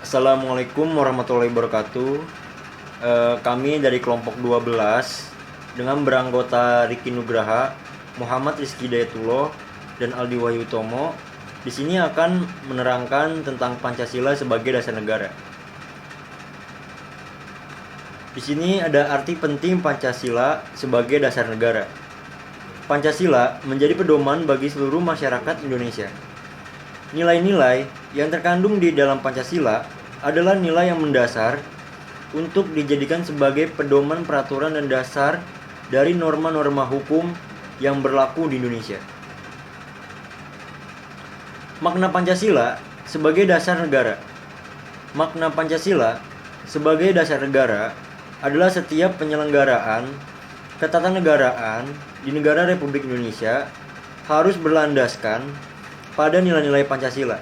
Assalamualaikum warahmatullahi wabarakatuh. Kami dari kelompok 12 dengan beranggota Riki Nugraha, Muhammad Rizky Dayatullah, dan Aldi Wahyutomo di sini akan menerangkan tentang Pancasila sebagai dasar negara. Di sini ada arti penting Pancasila sebagai dasar negara. Pancasila menjadi pedoman bagi seluruh masyarakat Indonesia. Nilai-nilai yang terkandung di dalam Pancasila adalah nilai yang mendasar untuk dijadikan sebagai pedoman peraturan dan dasar dari norma-norma hukum yang berlaku di Indonesia. Makna Pancasila sebagai dasar negara. Makna Pancasila sebagai dasar negara adalah setiap penyelenggaraan ketatanegaraan di negara Republik Indonesia harus berlandaskan pada nilai-nilai Pancasila.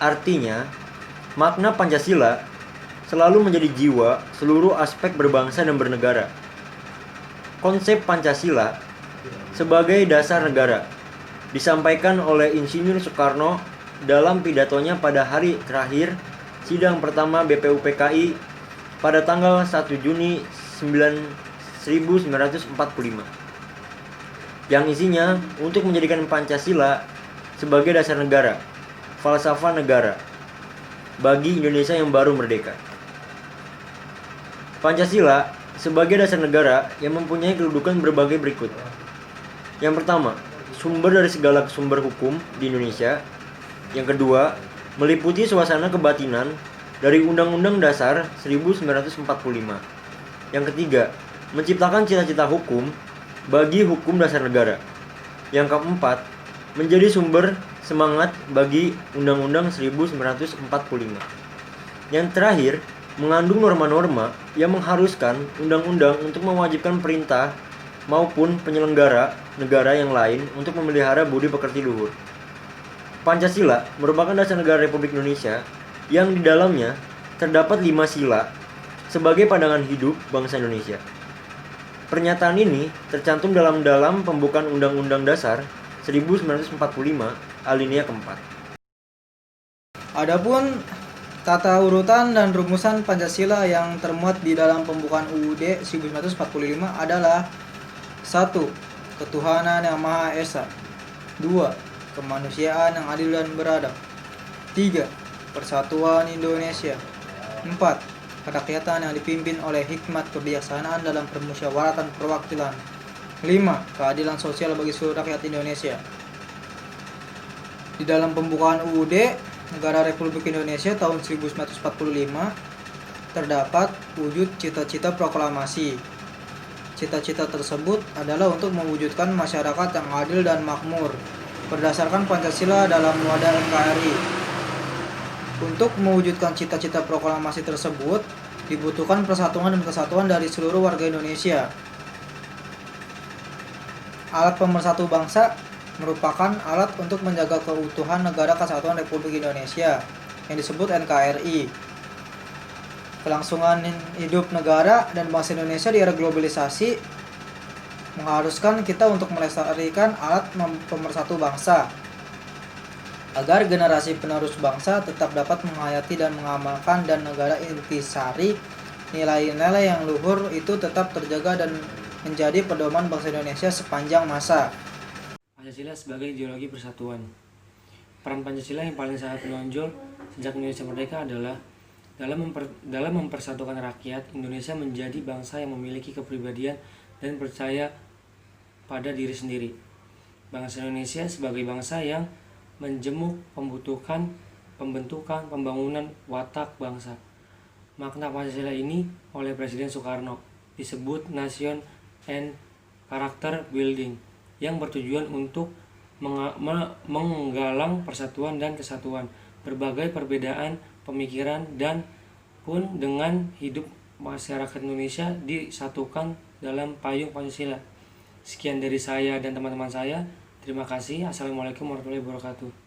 Artinya, makna Pancasila selalu menjadi jiwa seluruh aspek berbangsa dan bernegara. Konsep Pancasila sebagai dasar negara disampaikan oleh Insinyur Soekarno dalam pidatonya pada hari terakhir sidang pertama BPUPKI pada tanggal 1 Juni 1945, yang isinya untuk menjadikan Pancasila sebagai dasar negara, falsafah negara bagi Indonesia yang baru merdeka. Pancasila sebagai dasar negara yang mempunyai kedudukan berbagai berikut. Yang pertama, sumber dari segala sumber hukum di Indonesia. Yang kedua, meliputi suasana kebatinan dari Undang-Undang Dasar 1945. Yang ketiga, menciptakan cita-cita hukum bagi hukum dasar negara. Yang keempat, menjadi sumber semangat bagi Undang-Undang 1945. Yang terakhir, mengandung norma-norma yang mengharuskan undang-undang untuk mewajibkan perintah maupun penyelenggara negara yang lain untuk memelihara budi pekerti luhur. Pancasila merupakan dasar negara Republik Indonesia yang di dalamnya terdapat 5 sila sebagai pandangan hidup bangsa Indonesia. Pernyataan ini tercantum dalam pembukaan Undang-Undang Dasar 1945 alinea keempat. Adapun tata urutan dan rumusan Pancasila yang termuat di dalam pembukaan UUD 1945 adalah 1. Ketuhanan yang Maha Esa. 2. Kemanusiaan yang adil dan beradab. 3. Persatuan Indonesia. 4. Kerakyatan yang dipimpin oleh hikmat kebijaksanaan dalam permusyawaratan perwakilan. 5. Keadilan sosial bagi seluruh rakyat Indonesia. Di dalam pembukaan UUD Negara Republik Indonesia tahun 1945 terdapat wujud cita-cita proklamasi. Cita-cita tersebut adalah untuk mewujudkan masyarakat yang adil dan makmur berdasarkan Pancasila dalam wadah NKRI. Untuk mewujudkan cita-cita proklamasi tersebut dibutuhkan persatuan dan kesatuan dari seluruh warga Indonesia. Alat pemersatu bangsa merupakan alat untuk menjaga keutuhan Negara Kesatuan Republik Indonesia yang disebut NKRI. Kelangsungan hidup negara dan bangsa Indonesia di era globalisasi mengharuskan kita untuk melestarikan alat pemersatu bangsa agar generasi penerus bangsa tetap dapat menghayati dan mengamalkan dan negara intisari nilai-nilai yang luhur itu tetap terjaga dan menjadi pedoman bangsa Indonesia sepanjang masa. Pancasila sebagai ideologi persatuan. Peran Pancasila yang paling sangat menonjol sejak Indonesia merdeka adalah dalam mempersatukan rakyat Indonesia menjadi bangsa yang memiliki kepribadian dan percaya pada diri sendiri. Bangsa Indonesia sebagai bangsa yang menjemuk pembentukan pembangunan watak bangsa. Makna Pancasila ini oleh Presiden Soekarno disebut Nation and Character Building, yang bertujuan untuk menggalang persatuan dan kesatuan berbagai perbedaan pemikiran dan pun dengan hidup masyarakat Indonesia disatukan dalam payung Pancasila. Sekian dari saya dan teman-teman saya. Terima kasih. Assalamualaikum warahmatullahi wabarakatuh.